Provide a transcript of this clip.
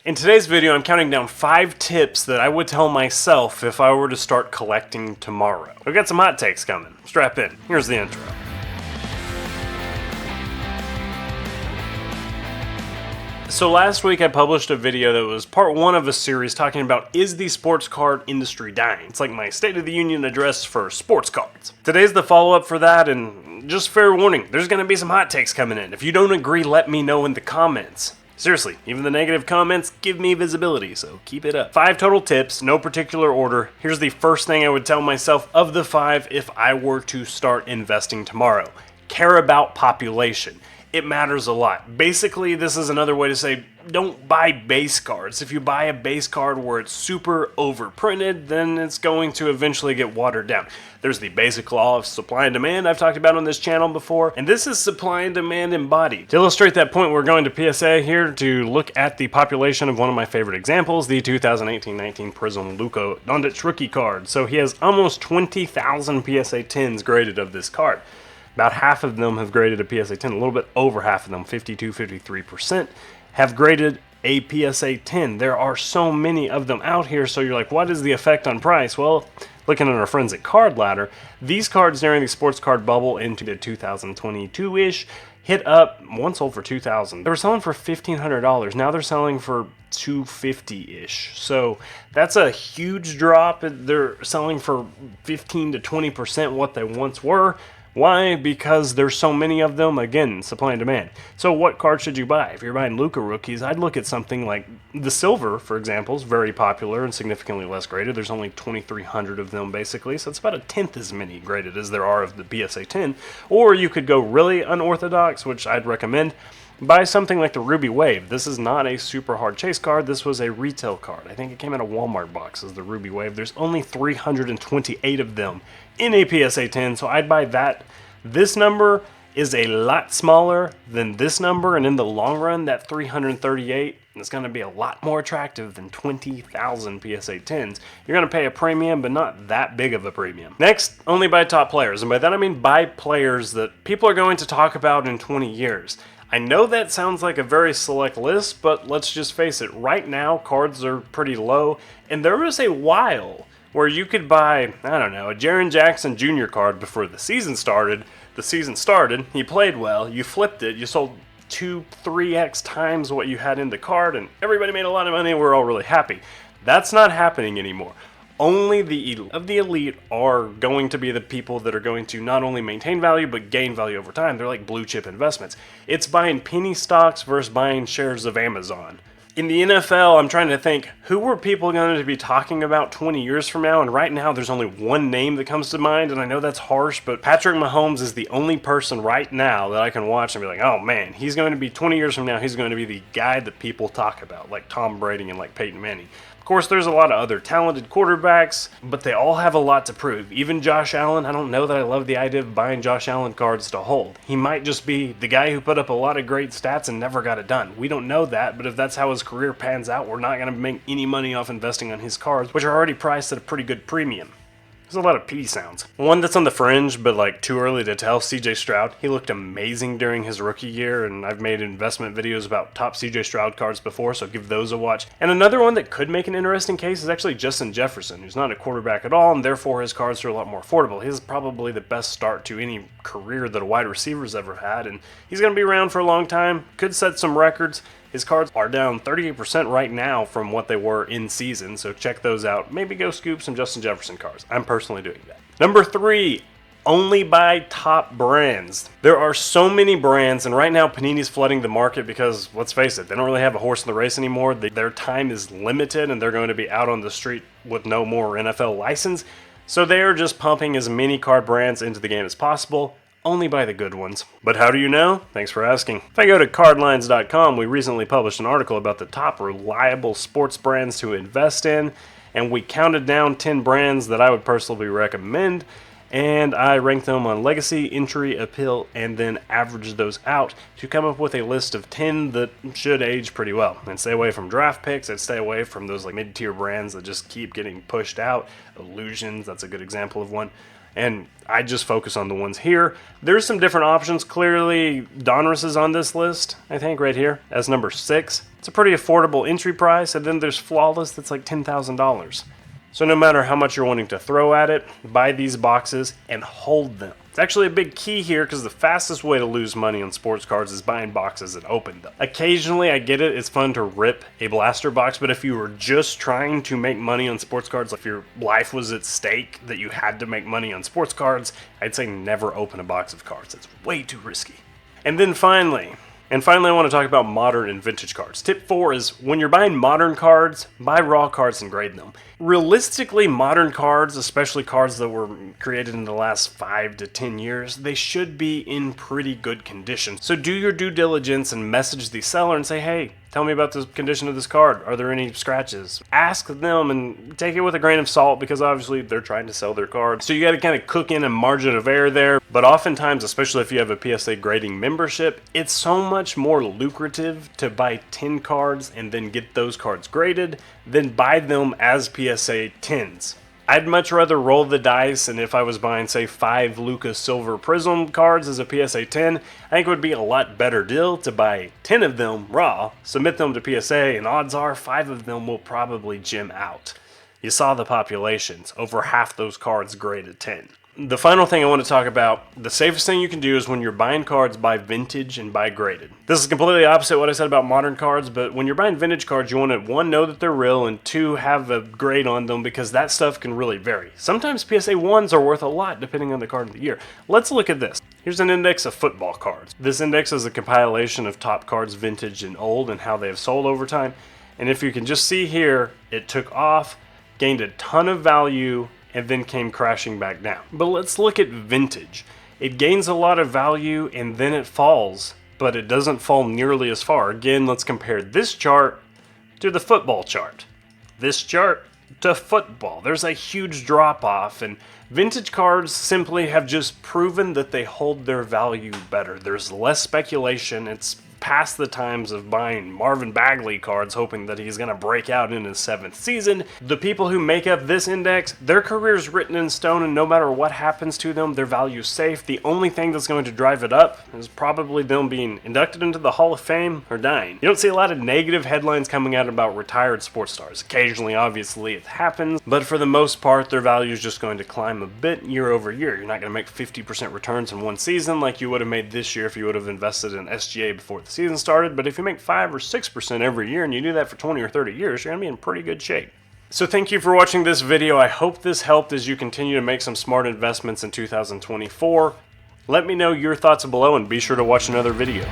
In today's video, I'm counting down 5 tips that I would tell myself if I were to start collecting tomorrow. I've got some hot takes coming. Strap in. Here's the intro. So last week I published a video that was part 1 of a series talking about, is the sports card industry dying? It's like my State of the Union address for sports cards. Today's the follow-up for that, and just fair warning, there's going to be some hot takes coming in. If you don't agree, let me know in the comments. Seriously, even the negative comments give me visibility, so keep it up. 5 total tips, no particular order. Here's the first thing I would tell myself of the 5 if I were to start investing tomorrow. Care about population. It matters a lot. Basically, this is another way to say, don't buy base cards. If you buy a base card where it's super overprinted, then it's going to eventually get watered down. There's the basic law of supply and demand I've talked about on this channel before, and this is supply and demand embodied. To illustrate that point, we're going to PSA here to look at the population of one of my favorite examples, the 2018-19 Prism Luka Doncic rookie card. So he has almost 20,000 PSA 10s graded of this card. About half of them have graded a PSA 10, a little bit over half of them, 53% have graded a PSA 10. There are so many of them out here, so you're like, what is the effect on price? Well, looking at our friends at Card Ladder, these cards during the sports card bubble into the 2022-ish hit up, one sold for $2,000. They were selling for $1,500. Now they're selling for $250-ish. So that's a huge drop. They're selling for 15 to 20% what they once were. Why? Because there's so many of them. Again, supply and demand. So what card should you buy? If you're buying Luka rookies, I'd look at something like the silver, for example, is very popular and significantly less graded. There's only 2,300 of them, basically, so it's about a tenth as many graded as there are of the PSA 10. Or you could go really unorthodox, which I'd recommend. Buy something like the Ruby Wave. This is not a super hard chase card. This was a retail card. I think it came out of Walmart boxes, the Ruby Wave. There's only 328 of them in a PSA 10, so I'd buy that. This number is a lot smaller than this number, and in the long run, that 338 is going to be a lot more attractive than 20,000 PSA 10s. You're going to pay a premium, but not that big of a premium. Next, only buy top players, and by that I mean buy players that people are going to talk about in 20 years. I know that sounds like a very select list, but let's just face it, right now cards are pretty low, and there was a while where you could buy, I don't know, a Jaren Jackson Jr. card before the season started. The season started, he played well, you flipped it, you sold 2-3x times what you had in the card, and everybody made a lot of money, and we're all really happy. That's not happening anymore. Only the elite are going to be the people that are going to not only maintain value, but gain value over time. They're like blue chip investments. It's buying penny stocks versus buying shares of Amazon. In the NFL, I'm trying to think, who were people going to be talking about 20 years from now? And right now, there's only one name that comes to mind, and I know that's harsh, but Patrick Mahomes is the only person right now that I can watch and be like, oh man, he's going to be 20 years from now, he's going to be the guy that people talk about, like Tom Brady and like Peyton Manning. Of course, there's a lot of other talented quarterbacks, but they all have a lot to prove. Even Josh Allen, I don't know that I love the idea of buying Josh Allen cards to hold. He might just be the guy who put up a lot of great stats and never got it done. We don't know that, but if that's how his career pans out, we're not going to make any money off investing on his cards, which are already priced at a pretty good premium. There's a lot of P sounds. One that's on the fringe, but like too early to tell, CJ Stroud. He looked amazing during his rookie year, and I've made investment videos about top CJ Stroud cards before, so give those a watch. And another one that could make an interesting case is actually Justin Jefferson, who's not a quarterback at all, and therefore his cards are a lot more affordable. His is probably the best start to any career that a wide receiver's ever had, and he's going to be around for a long time, could set some records. His cards are down 38% right now from what they were in season, so check those out. Maybe go scoop some Justin Jefferson cards. I'm personally doing that. Number 3, only buy top brands. There are so many brands, and right now Panini's flooding the market because, let's face it, they don't really have a horse in the race anymore. Their time is limited, and they're going to be out on the street with no more NFL license. So they are just pumping as many card brands into the game as possible. Only buy the good ones. But how do you know? Thanks for asking. If I go to cardlines.com, we recently published an article about the top reliable sports brands to invest in, and we counted down 10 brands that I would personally recommend, and I ranked them on legacy, entry, appeal, and then averaged those out to come up with a list of 10 that should age pretty well. And stay away from draft picks, and stay away from those like mid-tier brands that just keep getting pushed out. Illusions, that's a good example of one. and I just focus on the ones here. There's some different options. Clearly, Donruss is on this list, I think, right here, as number 6. It's a pretty affordable entry price, and then there's Flawless that's like $10,000. So no matter how much you're wanting to throw at it, buy these boxes and hold them. It's actually a big key here because the fastest way to lose money on sports cards is buying boxes and open them. Occasionally, I get it, it's fun to rip a blaster box, but if you were just trying to make money on sports cards, if your life was at stake, that you had to make money on sports cards, I'd say never open a box of cards. It's way too risky. And then finally, I want to talk about modern and vintage cards. Tip 4 is when you're buying modern cards, buy raw cards and grade them. Realistically, modern cards, especially cards that were created in the last 5 to 10 years, they should be in pretty good condition. So do your due diligence and message the seller and say, hey, tell me about the condition of this card. Are there any scratches? Ask them and take it with a grain of salt because obviously they're trying to sell their card. So you got to kind of cook in a margin of error there. But oftentimes, especially if you have a PSA grading membership, it's so much more lucrative to buy 10 cards and then get those cards graded than buy them as PSA 10s. I'd much rather roll the dice, and if I was buying, say, 5 Lucas Silver Prism cards as a PSA 10, I think it would be a lot better deal to buy 10 of them raw, submit them to PSA, and odds are 5 of them will probably gem out. You saw the populations, over half those cards graded 10. The final thing I want to talk about, the safest thing you can do is when you're buying cards, buy vintage and buy graded. This is completely opposite what I said about modern cards, but when you're buying vintage cards, you want to, 1, know that they're real, and 2, have a grade on them because that stuff can really vary. Sometimes PSA 1s are worth a lot depending on the card of the year. Let's look at this. Here's an index of football cards. This index is a compilation of top cards, vintage and old, and how they have sold over time. And if you can just see here, it took off, gained a ton of value, and then came crashing back down. But let's look at vintage. It gains a lot of value and then it falls, but it doesn't fall nearly as far. Again, let's compare this chart to the football chart. This chart to football. There's a huge drop off, and vintage cards simply have just proven that they hold their value better. There's less speculation. It's past the times of buying Marvin Bagley cards hoping that he's going to break out in his 7th season. The people who make up this index, their career's written in stone, and no matter what happens to them, their value's safe. The only thing that's going to drive it up is probably them being inducted into the Hall of Fame or dying. You don't see a lot of negative headlines coming out about retired sports stars. Occasionally, obviously, it happens, but for the most part, their value is just going to climb a bit year over year. You're not going to make 50% returns in one season like you would have made this year if you would have invested in SGA before the season started, but if you make 5 or 6% every year and you do that for 20 or 30 years, you're going to be in pretty good shape. So thank you for watching this video. I hope this helped as you continue to make some smart investments in 2024. Let me know your thoughts below and be sure to watch another video.